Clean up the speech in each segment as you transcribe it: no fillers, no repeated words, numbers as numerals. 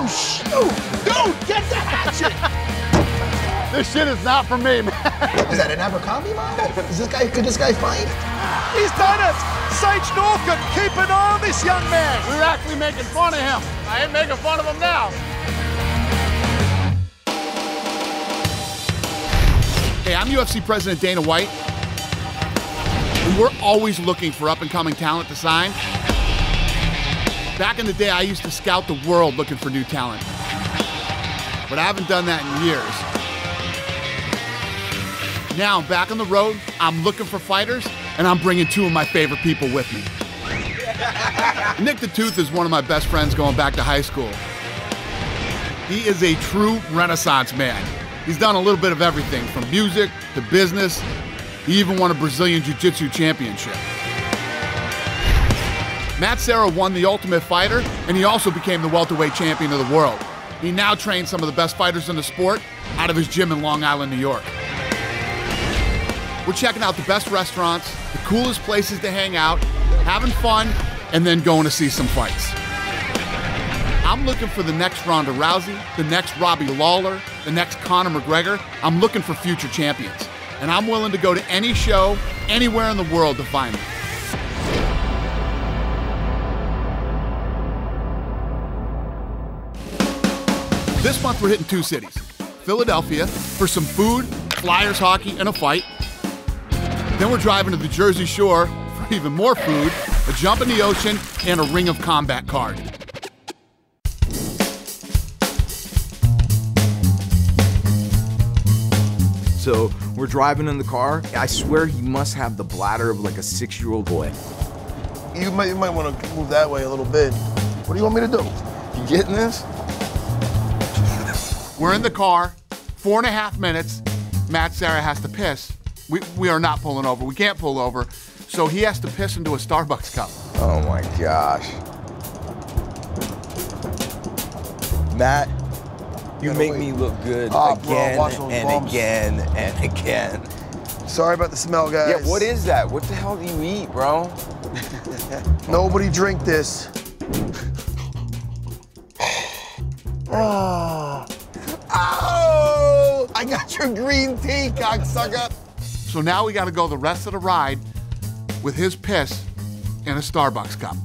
Oh, shoot! Dude, get the hatchet! This shit is not for me, man. Is that an Abercrombie model? Could this guy fight? He's done it! Sage Northcote, keep an eye on this young man. We're actually making fun of him. I ain't making fun of him now. Hey, I'm UFC President Dana White, and we're always looking for up-and-coming talent to sign. Back in the day, I used to scout the world looking for new talent, but I haven't done that in years. Now I'm back on the road, I'm looking for fighters, and I'm bringing two of my favorite people with me. Nick the Tooth is one of my best friends going back to high school. He is a true Renaissance man. He's done a little bit of everything, from music to business. He even won a Brazilian Jiu-Jitsu championship. Matt Serra won the Ultimate Fighter, and he also became the welterweight champion of the world. He now trains some of the best fighters in the sport out of his gym in Long Island, New York. We're checking out the best restaurants, the coolest places to hang out, having fun, and then going to see some fights. I'm looking for the next Ronda Rousey, the next Robbie Lawler, the next Conor McGregor. I'm looking for future champions. And I'm willing to go to any show, anywhere in the world to find them. This month we're hitting two cities. Philadelphia for some food, Flyers hockey, and a fight. Then we're driving to the Jersey Shore for even more food, a jump in the ocean, and a Ring of Combat card. So we're driving in the car. I swear he must have the bladder of like a 6-year-old boy. You might want to move that way a little bit. What do you want me to do? You getting this? We're in the car, 4.5 minutes. Matt Serra has to piss. We are not pulling over. We can't pull over. So he has to piss into a Starbucks cup. Oh my gosh. Matt, you make me look good again and again and again. Sorry about the smell, guys. Yeah, what is that? What the hell do you eat, bro? Nobody drink this. Oh, I got your green tea, cocksucker. So now we got to go the rest of the ride with his piss in a Starbucks cup.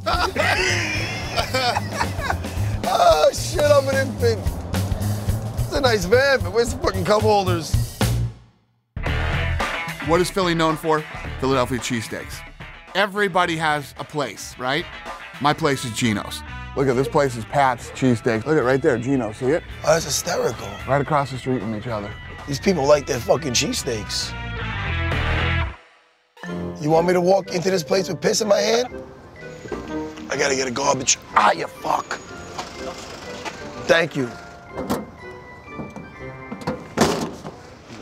Oh, shit, I'm an infant. It's a nice van, but where's the fucking cup holders? What is Philly known for? Philadelphia cheesesteaks. Everybody has a place, right? My place is Gino's. Look at this place is Pat's Cheesesteaks. Look at right there, Gino's, see it? Oh, that's hysterical. Right across the street from each other. These people like their fucking cheesesteaks. You want me to walk into this place with piss in my hand? I gotta get a garbage. Ah, you fuck. Thank you.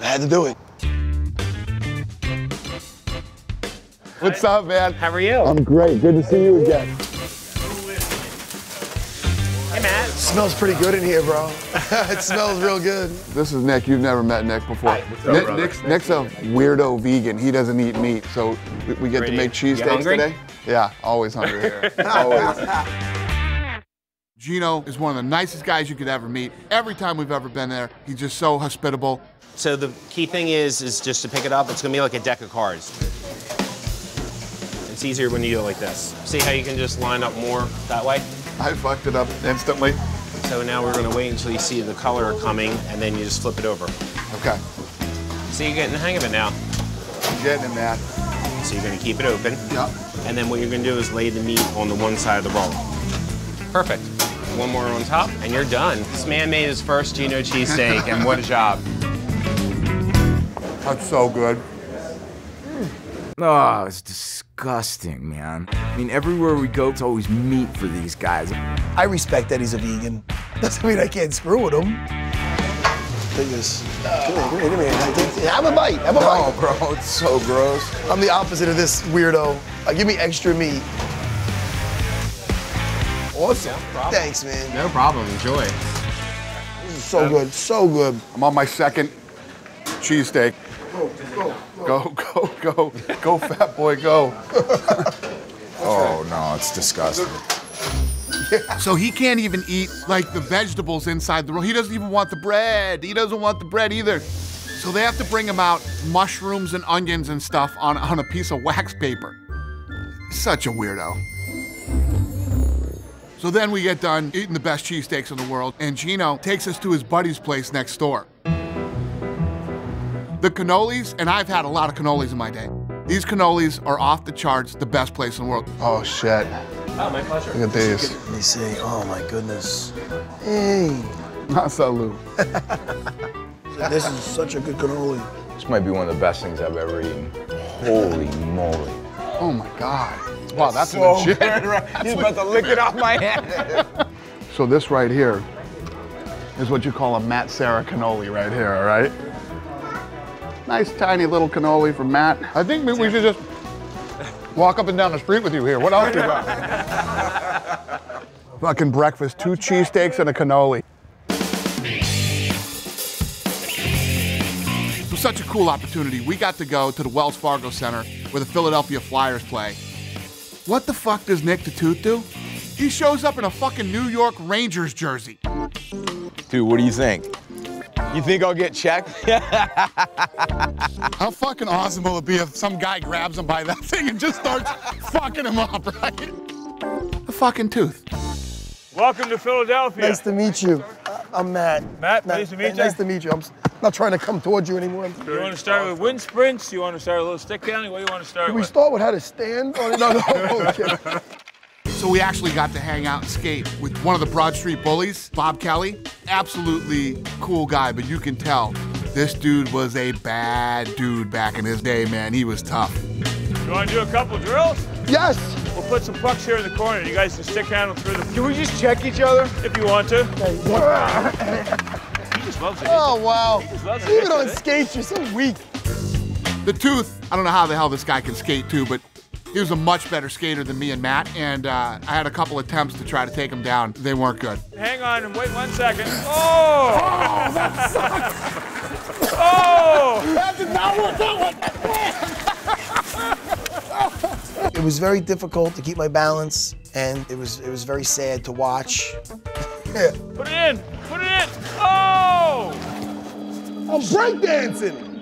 I had to do it. What's up, man? How are you? I'm great. Good to see you again. Hey, Matt. It smells pretty good in here, bro. It smells real good. This is Nick. You've never met Nick before. Hi, what's up, Nick's a weirdo vegan. He doesn't eat meat, so we get to make cheesesteaks today. Yeah, always hungry here. Always. Gino is one of the nicest guys you could ever meet. Every time we've ever been there, he's just so hospitable. So the key thing is just to pick it up. It's gonna be like a deck of cards. It's easier when you do it like this. See how you can just line up more that way? I fucked it up instantly. So now we're gonna wait until you see the color coming, and then you just flip it over. Okay. So you're getting the hang of it now. I'm getting it, man. So you're gonna keep it open. Yep. And then what you're gonna do is lay the meat on the one side of the roll. Perfect. One more on top, and you're done. This man made his first Gino cheesesteak, and what a job. That's so good. Oh, it's disgusting, man. I mean, everywhere we go, it's always meat for these guys. I respect that he's a vegan. Doesn't mean I can't screw with him. Take this. Come here. Have a bite, have a bite. Oh, bro, it's so gross. I'm the opposite of this weirdo. Give me extra meat. Awesome. No Thanks, man. No problem, enjoy. This is so good, so good. I'm on my second cheesesteak. Go, fat boy, go. Oh, no, it's disgusting. So he can't even eat like the vegetables inside the roll. He doesn't even want the bread. He doesn't want the bread either. So they have to bring him out mushrooms and onions and stuff on a piece of wax paper. Such a weirdo. So then we get done eating the best cheesesteaks in the world, and Gino takes us to his buddy's place next door. The cannolis, and I've had a lot of cannolis in my day. These cannolis are off the charts, the best place in the world. Oh, shit. Oh, my pleasure. Look at these. Let me see. Oh, my goodness. Hey. Salud. This is such a good cannoli. This might be one of the best things I've ever eaten. Holy moly. Oh my God. Wow, that's so legit. good, right? He's about to lick it off my hand. So this right here is what you call a Matt Sarah cannoli right here, all right? Nice tiny little cannoli from Matt. I think we should just walk up and down the street with you here. What else do you got? Fucking breakfast, 2 cheesesteaks and a cannoli. It was such a cool opportunity. We got to go to the Wells Fargo Center where the Philadelphia Flyers play. What the fuck does Nick the Tooth do? He shows up in a fucking New York Rangers jersey. Dude, what do you think? You think I'll get checked? How fucking awesome will it be if some guy grabs him by that thing and just starts fucking him up, right? The fucking Tooth. Welcome to Philadelphia. Nice to meet you. I'm Matt. Matt, nice to meet you. Nice to meet you. I'm not trying to come towards you anymore. You want to start with wind sprints? You want to start a little stick down? What do you want to start Can with? we start with how to stand? Oh, no. Okay. So we actually got to hang out and skate with one of the Broad Street bullies, Bob Kelly. Absolutely cool guy, but you can tell this dude was a bad dude back in his day, man. He was tough. You want to do a couple drills? Yes. We'll put some pucks here in the corner. You guys can stick handle through them. Can we just check each other? If you want to. Okay. He just loves it. Oh, wow. loves it. Even on skates, you're so weak. The Tooth, I don't know how the hell this guy can skate too, but he was a much better skater than me and Matt, and I had a couple attempts to try to take him down. They weren't good. Hang on and wait 1 second. Oh! Oh, that sucked. Oh! That did not work out. It was very difficult to keep my balance, and it was very sad to watch. Yeah. Put it in! Put it in! Oh! I'm breakdancing.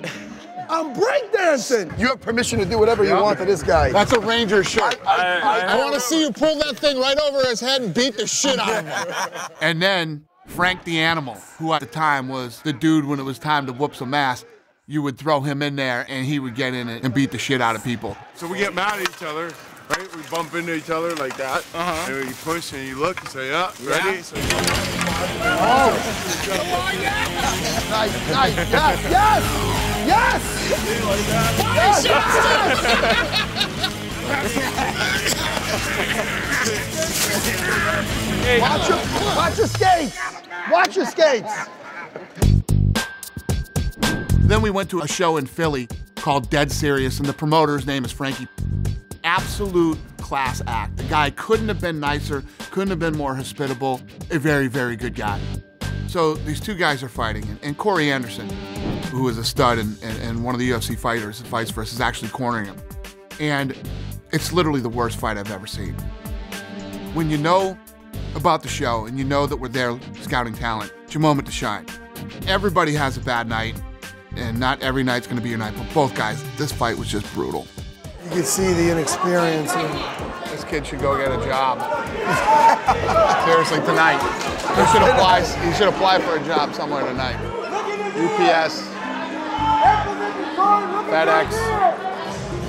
I'm breakdancing. You have permission to do whatever you want to this guy. That's a Ranger shirt. I want to see you pull that thing right over his head and beat the shit out of him. And then Frank the Animal, who at the time was the dude when it was time to whoop some ass, you would throw him in there and he would get in it and beat the shit out of people. So we get mad at each other, right? We bump into each other like that. And you push and you look and say, yeah, ready? Yeah. So Nice, nice, yes, yes, yes! Yes! Watch your skates! Watch your skates! Then we went to a show in Philly called Dead Serious, and the promoter's name is Frankie. Absolute class act. The guy couldn't have been nicer, couldn't have been more hospitable. A very, very good guy. So these two guys are fighting, and Corey Anderson, who is a stud and one of the UFC fighters that fights for us, is actually cornering him. And it's literally the worst fight I've ever seen. When you know about the show and you know that we're there scouting talent, it's your moment to shine. Everybody has a bad night, and not every night's gonna be your night, but both guys, this fight was just brutal. You can see the inexperience. This kid should go get a job. Seriously, tonight. He should apply for a job somewhere tonight. UPS, FedEx.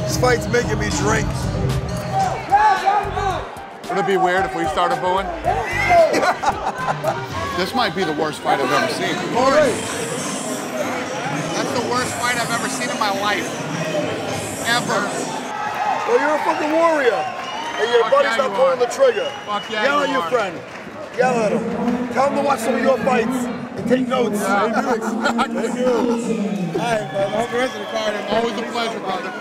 This fight's making me drink. Would it be weird if we started booing? This might be the worst fight I've ever seen. That's the worst fight I've ever seen in my life. Ever. Well, you're a fucking warrior. And your buddy's not pulling the trigger. Fuck yeah, Yell at your friend. Yell at him. Tell him to watch some of your fights and take notes. Thank you. All right, brother. Hope the rest of the card. Always a pleasure, brother.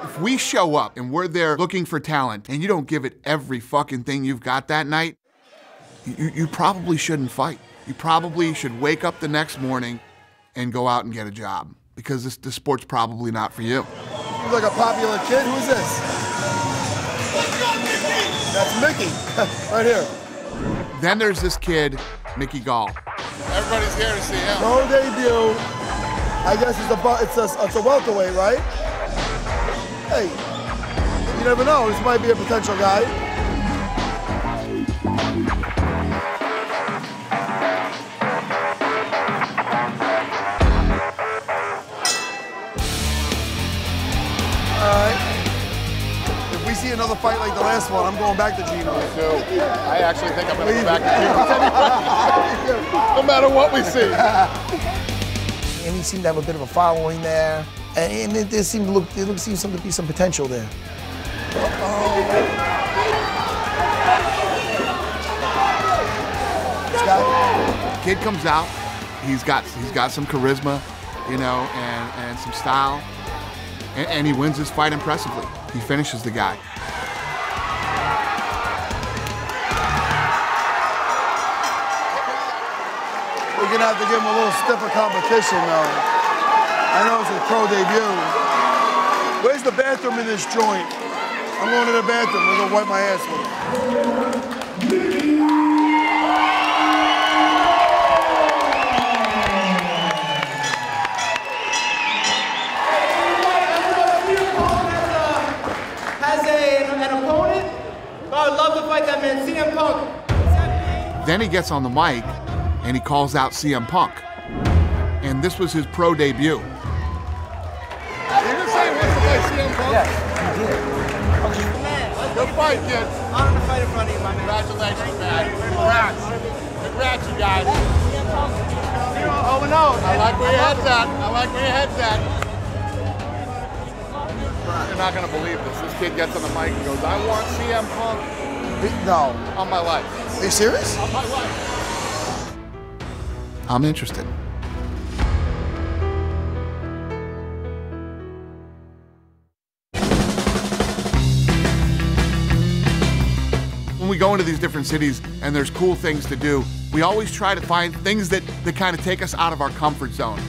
If we show up and we're there looking for talent and you don't give it every fucking thing you've got that night, you probably shouldn't fight. You probably should wake up the next morning and go out and get a job, because this sport's probably not for you. Seems like a popular kid. Who's this? That's Mickey. Right here. Then there's this kid, Mickey Gall. Everybody's here to see him. Pro debut. I guess it's a welterweight, right? Hey, you never know. This might be a potential guy. All right. If we see another fight like the last one, I'm going back to Gino. I actually think I'm going to go back to Gino. No matter what we see. And he seemed to have a bit of a following there. And there seemed to be some potential there. Kid comes out. He's got some charisma, you know, and some style. And he wins this fight impressively. He finishes the guy. We're gonna have to give him a little stiffer competition, though. I know it's a pro debut. Where's the bathroom in this joint? I'm going to the bathroom. I'm gonna wipe my ass with it. I'd love to fight that man, CM Punk. Then he gets on the mic and he calls out CM Punk. And this was his pro debut. You didn't say he wants to fight CM Punk? Yes, you did. Good fight, kid. Honor to fight in front of you, my man. Congratulations, man. Congrats. Congrats, you guys. Oh, no. I like where your head's at. I like where your head's at. You're not going to believe this. This kid gets on the mic and goes, I want CM Punk. No. On my life. Are you serious? On my life. I'm interested. When we go into these different cities and there's cool things to do, we always try to find things that kind of take us out of our comfort zone.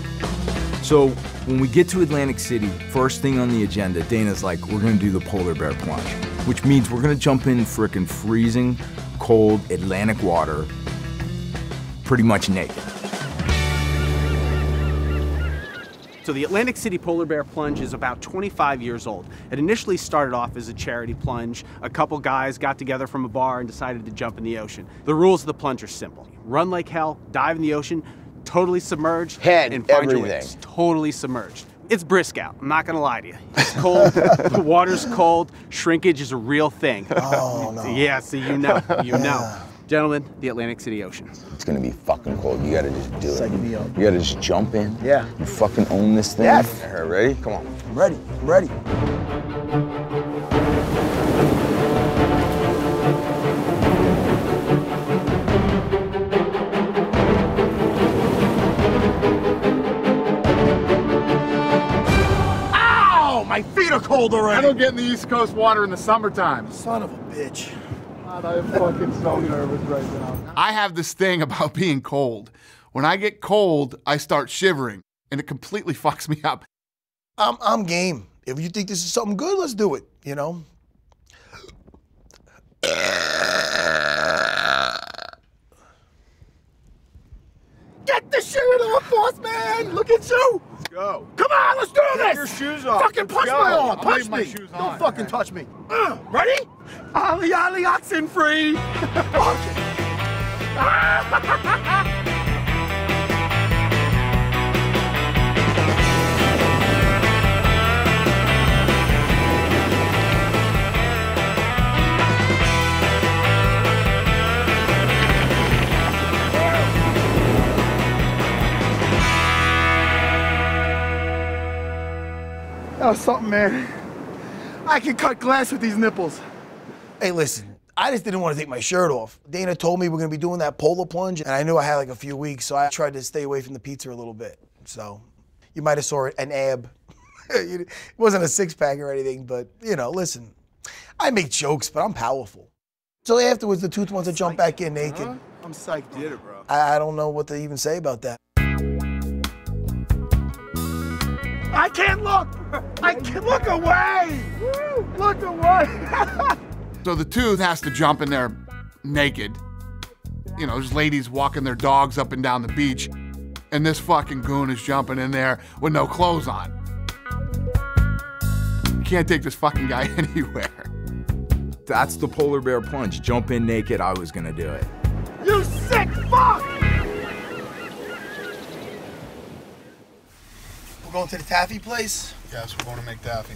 So when we get to Atlantic City, first thing on the agenda, Dana's like, we're gonna do the polar bear plunge, which means we're gonna jump in frickin' freezing, cold Atlantic water, pretty much naked. So the Atlantic City Polar Bear Plunge is about 25 years old. It initially started off as a charity plunge. A couple guys got together from a bar and decided to jump in the ocean. The rules of the plunge are simple. Run like hell, dive in the ocean, totally submerged, and find your wings. Totally submerged. It's brisk out, I'm not gonna lie to you. It's cold, the water's cold, shrinkage is a real thing. Oh, no. Yeah, so you know, you know. Gentlemen, the Atlantic City Ocean. It's gonna be fucking cold. You gotta just do it. Psyching me up. You gotta just jump in. Yeah. You fucking own this thing. Yes. All right, ready? Come on. I'm ready. I'm ready. My feet are cold already. I don't get in the East Coast water in the summertime. Son of a bitch. God, I am fucking so nervous right now. I have this thing about being cold. When I get cold, I start shivering, and it completely fucks me up. I'm game. If you think this is something good, let's do it, you know? Get the shirt off, boss man! Look at you! Let's go. Come on, let's do this! Take your shoes off. Fucking punch my arm! Punch me! Don't fucking touch me. Ready? Ollie, ollie, oxen free! That was something, man. I can cut glass with these nipples. Hey, listen, I just didn't want to take my shirt off. Dana told me we're going to be doing that polar plunge, and I knew I had like a few weeks, so I tried to stay away from the pizza a little bit. So you might have saw an ab. It wasn't a six-pack or anything, but, you know, listen, I make jokes, but I'm powerful. So afterwards, the tooth wants to jump back in naked. Huh? I'm psyched. Did it, bro. I don't know what to even say about that. I can't look! I can't look away! Woo! Look away! So the tooth has to jump in there naked, you know, there's ladies walking their dogs up and down the beach, and this fucking goon is jumping in there with no clothes on. You can't take this fucking guy anywhere. That's the polar bear plunge. Jump in naked, I was gonna do it. You sick fuck! We're going to the taffy place? Yes, we're going to make taffy.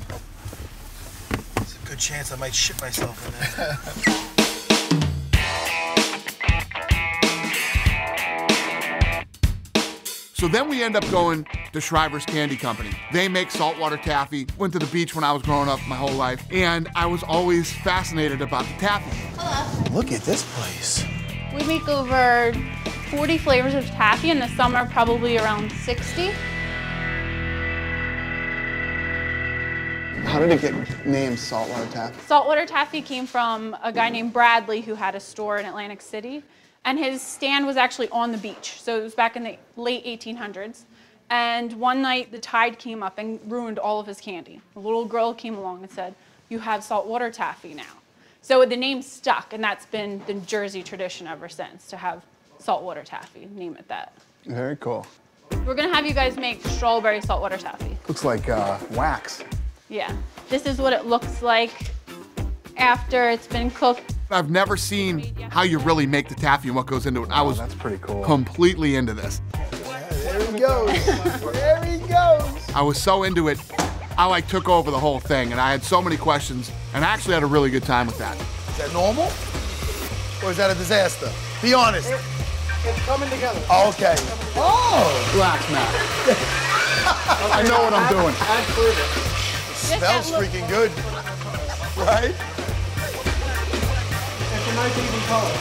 There's a good chance I might shit myself in there. So then we end up going to Shriver's Candy Company. They make saltwater taffy. Went to the beach when I was growing up my whole life, and I was always fascinated about the taffy. Hello. Look at this place. We make over 40 flavors of taffy. In the summer, probably around 60. How did it get named Saltwater Taffy? Saltwater Taffy came from a guy named Bradley who had a store in Atlantic City. And his stand was actually on the beach. So it was back in the late 1800s. And one night the tide came up and ruined all of his candy. A little girl came along and said, "You have saltwater taffy now." So the name stuck, and that's been the Jersey tradition ever since, to have saltwater taffy, name it that. Very cool. We're gonna have you guys make strawberry saltwater taffy. Looks like wax. Yeah, this is what it looks like after it's been cooked. I've never seen how you really make the taffy and what goes into it. I was That's pretty cool. completely into this. There he goes. There he goes. I was so into it, I like took over the whole thing, and I had so many questions, and I actually had a really good time with that. Is that normal? Or is that a disaster? Be honest. It's coming together. Oh, okay. Oh. Relax, Matt. I know what I'm doing. Smells freaking good. Right? It's a nice even color.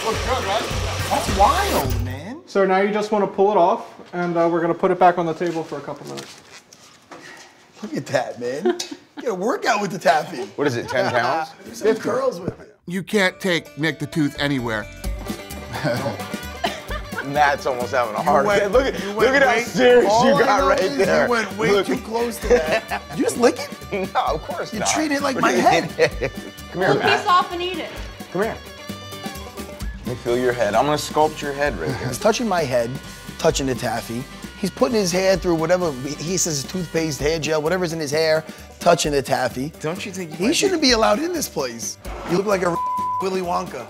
Looks good, right? That's wild, man. So now you just want to pull it off, and we're going to put it back on the table for a couple minutes. Look at that, man. Get a workout with the taffy. What is it, 10 pounds? Do some curls with it. You can't take Nick the Tooth anywhere. Matt's almost having a heart attack. Look at how way- serious all you I got know right is there. You went way too close to that. You just lick it? No, of course You not. treat it like What my do you head. mean? Come here, Pull a piece Matt. off and eat it. Come here. Let me feel your head. I'm gonna sculpt your head right here. He's touching my head, touching the taffy. He's putting his hair through whatever, he says toothpaste, hair gel, whatever's in his hair, touching the taffy. Don't you think He shouldn't be allowed in this place. You look like a Willy Wonka.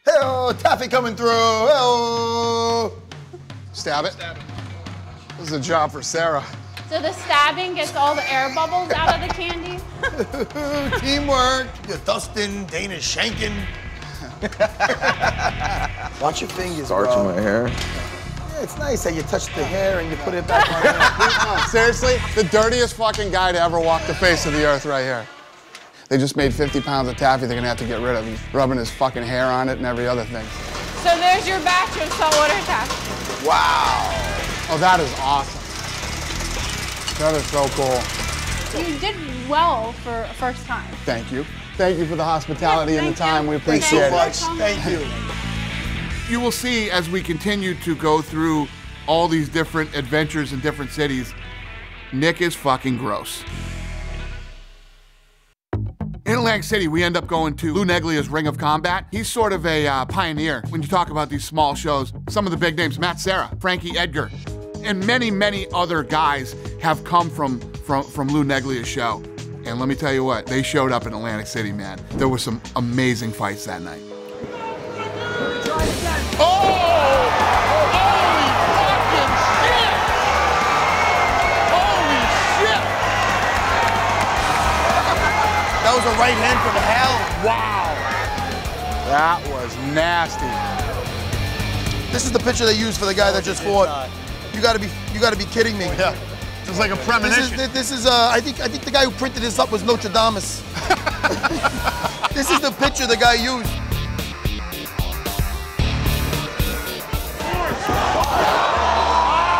Hey-oh, taffy coming through. Hey-oh. Stab it. This is a job for Sarah. So the stabbing gets all the air bubbles out of the candy. Teamwork. You're dusting, Dana's shanking. Watch your fingers, Starch in bro. my hair. Yeah, it's nice that you touch the hair and you put it back on. Seriously, the dirtiest fucking guy to ever walk the face of the earth right here. They just made 50 pounds of taffy they're gonna have to get rid of. He's rubbing his fucking hair on it and every other thing. So there's your batch of saltwater taffy. Wow. Oh, that is awesome. That is so cool. You did well for a first time. Thank you. Thank you for the hospitality and the Thank time. you. We Thanks appreciate so it. much. Thank you. You will see as we continue to go through all these different adventures in different cities, Nick is fucking gross. In Atlantic City, we end up going to Lou Neglia's Ring of Combat. He's sort of a pioneer when you talk about these small shows. Some of the big names, Matt Serra, Frankie Edgar, and many, many other guys have come from Lou Neglia's show. And let me tell you what, they showed up in Atlantic City, man. There were some amazing fights that night. That was a right hand from hell. Wow. That was nasty. This is the picture they used for the guy that just fought. You gotta be kidding me. Yeah. It's like a premonition. This is I think the guy who printed this up was Nostradamus. This is the picture the guy used.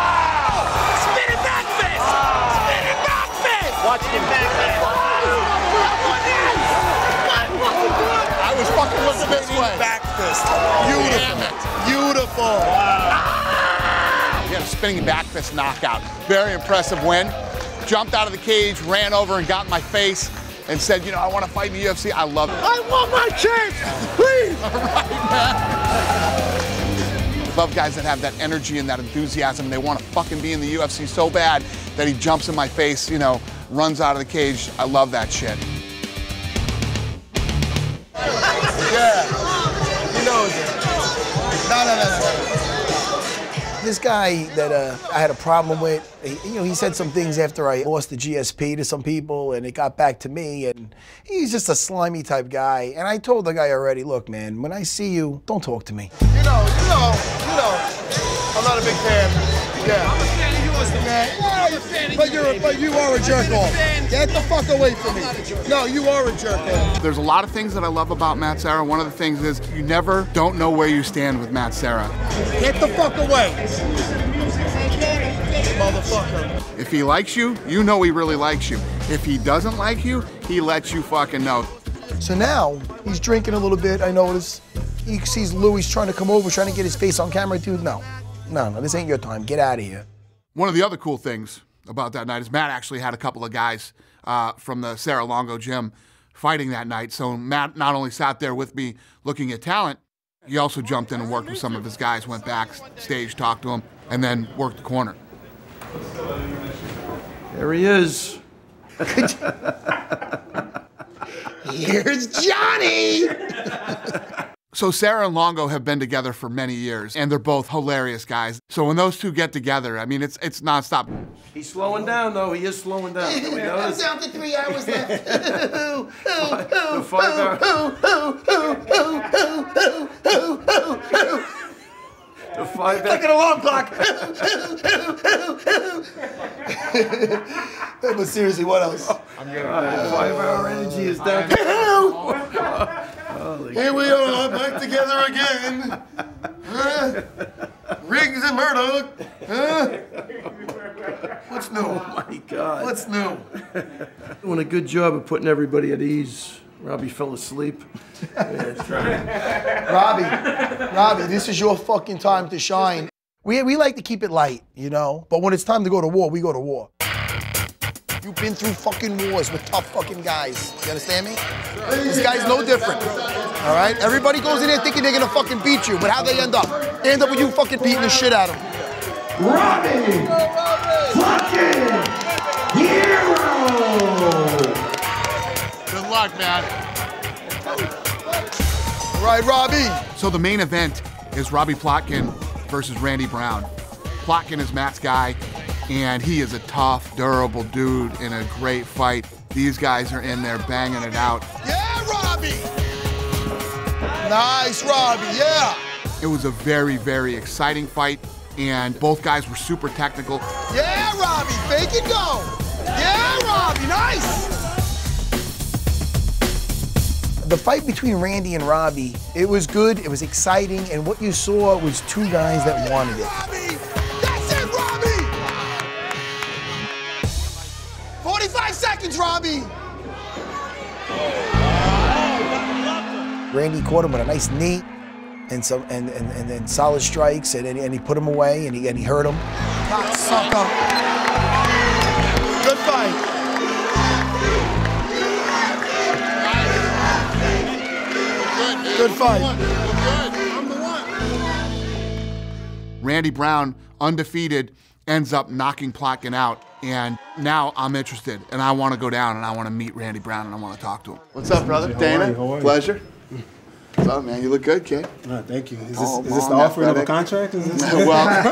Spinning back fist! Spinning back fist! Watch him back fist! I was fucking looking this way. Back fist. Beautiful. He had a spinning back fist knockout. Very impressive win. Jumped out of the cage, ran over and got in my face. and said, you know, I want to fight in the UFC, I love it. I want my chance, please. All right, man. Love guys that have that energy and that enthusiasm. They want to fucking be in the UFC so bad that he jumps in my face, you know, runs out of the cage. I love that shit. Yeah. He knows it. No. This guy that I had a problem with, he said some things after I lost the GSP to some people, and it got back to me, and he's just a slimy type guy. And I told the guy already, look, man, when I see you, don't talk to me. You know, I'm not a big fan. Yeah. I'm a fan of yours, man. But you are a jerk off. Get the fuck away from me. No, you are a jerk off. There's a lot of things that I love about Matt Serra. One of the things is you never don't know where you stand with Matt Serra. Get the fuck away. Motherfucker. If he likes you, you know he really likes you. If he doesn't like you, he lets you fucking know. So now he's drinking a little bit, I notice. He sees Louis trying to come over, trying to get his face on camera. Dude, no, this ain't your time. Get out of here. One of the other cool things about that night is Matt actually had a couple of guys from the Serra Longo gym fighting that night. So Matt not only sat there with me looking at talent, he also jumped in and worked with some of his guys, went backstage, talked to him, and then worked the corner. There he is. Here's Johnny! So Serra and Longo have been together for many years, and they're both hilarious guys. So when those two get together, I mean, it's nonstop. He's slowing down, though. He is slowing down. I'm down to 3 hours left. The 5 hours. The 5 hours. Like an alarm clock. But seriously, what else? I'm getting 5-hour energy is down. Here we are, back together again. Riggs and Murdoch. What's new? Oh my God. What's new? Doing a good job of putting everybody at ease. Robbie fell asleep. Robbie, this is your fucking time to shine. We like to keep it light, you know? But when it's time to go to war, we go to war. You've been through fucking wars with tough fucking guys. You understand me? This guy's no different. All right? Everybody goes in there thinking they're gonna fucking beat you, but how'd they end up? They end up with you fucking beating the shit out of them. Robbie! Fucking hero! Good luck, man. All right, Robbie. So the main event is Robbie Plotkin versus Randy Brown. Plotkin is Matt's guy, and he is a tough, durable dude in a great fight. These guys are in there banging it out. Yeah, Robbie! Nice, Robbie, yeah! It was a very, very exciting fight, and both guys were super technical. Yeah, Robbie, fake and go! Yeah, Robbie, nice! The fight between Randy and Robbie, it was good, it was exciting, and what you saw was two guys that wanted it. Robbie! That's it, Robbie! 45 seconds, Robbie! Randy caught him with a nice knee and then solid strikes, and he put him away, and he hurt him. Sucker. Good fight. Good fight. Randy Brown, undefeated, ends up knocking Plotkin out. And now I'm interested, and I want to go down, and I want to meet Randy Brown, and I want to talk to him. What's up, brother? Dana? How are you? Pleasure. What's up, man? You look good, kid. Thank you. Is this the offering of a contract? Is this Well, I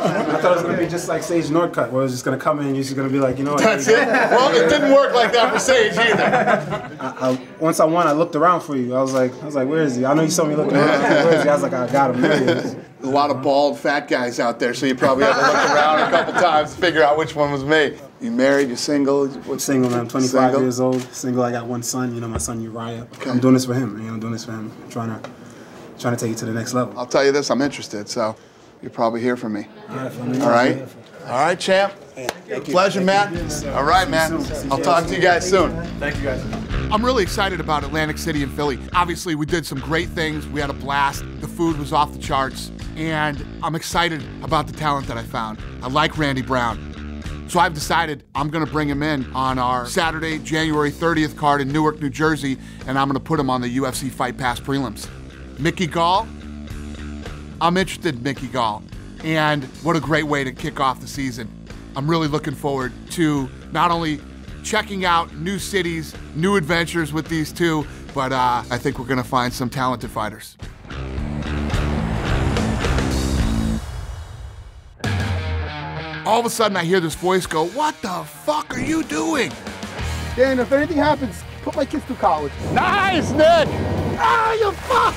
thought it was going to be just like Sage Northcutt, where it was just going to come in and you're just going to be like, you know what? That's it? Well, it didn't work like that for Sage either. Once I won, I looked around for you. I was like, where is he? I know you saw me looking around. Where is he? I was like, I got him. There he is. There's a lot of bald, fat guys out there, so you probably had to look around a couple times to figure out which one was me. You married? You single? Single, man. I'm 25 years old. Single. I got one son. You know, my son Uriah. Okay. I'm doing this for him. I'm doing this for him. I'm trying to take it to the next level. I'll tell you this. I'm interested, so you'll probably hear from me. All right, All right? All right, champ. Pleasure, Matt. All right, man. I'll talk to you guys soon. Thank you, guys. I'm really excited about Atlantic City and Philly. Obviously, we did some great things. We had a blast. The food was off the charts. And I'm excited about the talent that I found. I like Randy Brown. So I've decided I'm gonna bring him in on our Saturday, January 30th card in Newark, New Jersey, and I'm gonna put him on the UFC Fight Pass prelims. Mickey Gall, I'm interested in Mickey Gall, and what a great way to kick off the season. I'm really looking forward to not only checking out new cities, new adventures with these two, but I think we're gonna find some talented fighters. All of a sudden I hear this voice go, "What the fuck are you doing?" Dan, if anything happens, put my kids through college. Nice, Nick! Ah, you fuck!